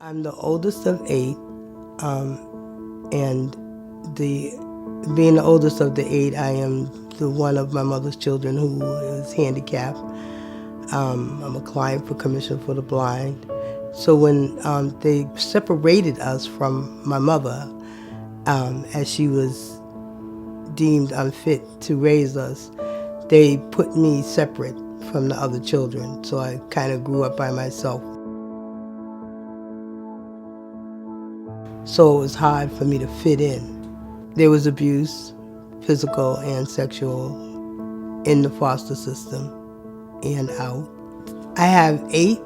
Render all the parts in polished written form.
I'm the oldest of 8, and being the oldest of the 8, I am the one of my mother's children who is handicapped. I'm a client for Commission for the Blind. So when they separated us from my mother, as she was deemed unfit to raise us, they put me separate from the other children. So I kind of grew up by myself. So it was hard for me to fit in. There was abuse, physical and sexual, in the foster system and out. I have 8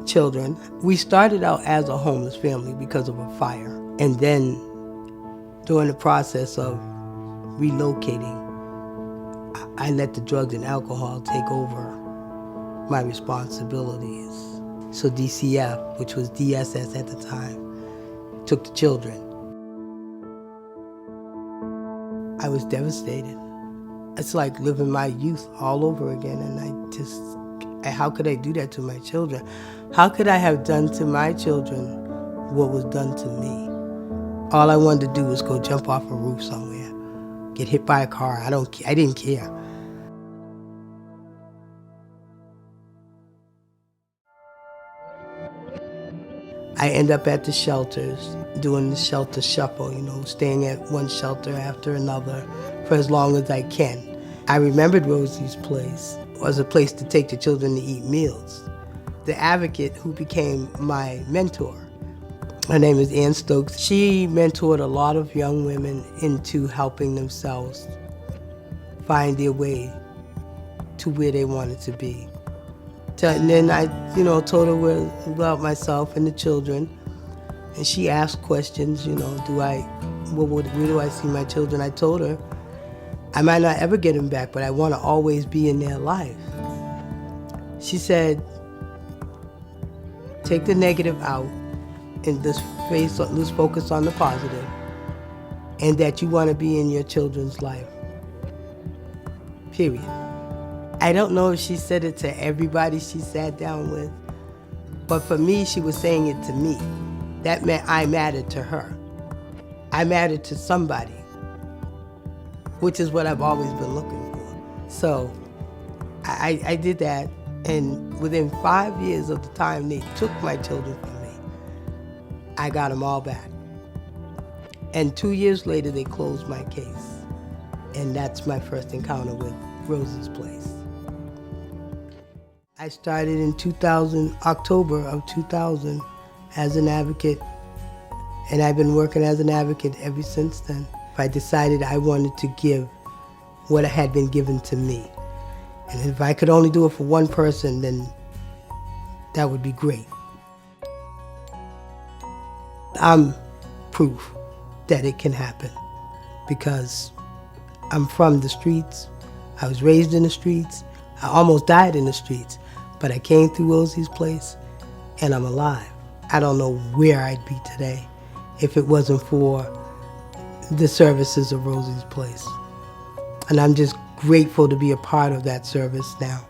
children. We started out as a homeless family because of a fire. And then during the process of relocating, I let the drugs and alcohol take over my responsibilities. So DCF, which was DSS at the time, took the children. I was devastated. It's like living my youth all over again, and how could I do that to my children? How could I have done to my children what was done to me? All I wanted to do was go jump off a roof somewhere, get hit by a car. I didn't care. I end up at the shelters, doing the shelter shuffle, staying at one shelter after another for as long as I can. I remembered Rosie's place was a place to take the children to eat meals. The advocate who became my mentor, her name is Ann Stokes. She mentored a lot of young women into helping themselves find their way to where they wanted to be. And then I, told her about myself and the children. And she asked questions, where do I see my children? I told her, I might not ever get them back, but I want to always be in their life. She said, take the negative out and just focus on the positive, and that you want to be in your children's life, period. I don't know if she said it to everybody she sat down with, but for me, she was saying it to me. That meant I mattered to her. I mattered to somebody, which is what I've always been looking for. So I did that, and within 5 years of the time they took my children from me, I got them all back. And 2 years later, they closed my case. And that's my first encounter with Rosie's Place. I started in October of 2000 as an advocate, and I've been working as an advocate ever since then. I decided I wanted to give what had been given to me. And if I could only do it for one person, then that would be great. I'm proof that it can happen because I'm from the streets. I was raised in the streets. I almost died in the streets, but I came through Rosie's Place and I'm alive. I don't know where I'd be today if it wasn't for the services of Rosie's Place. And I'm just grateful to be a part of that service now.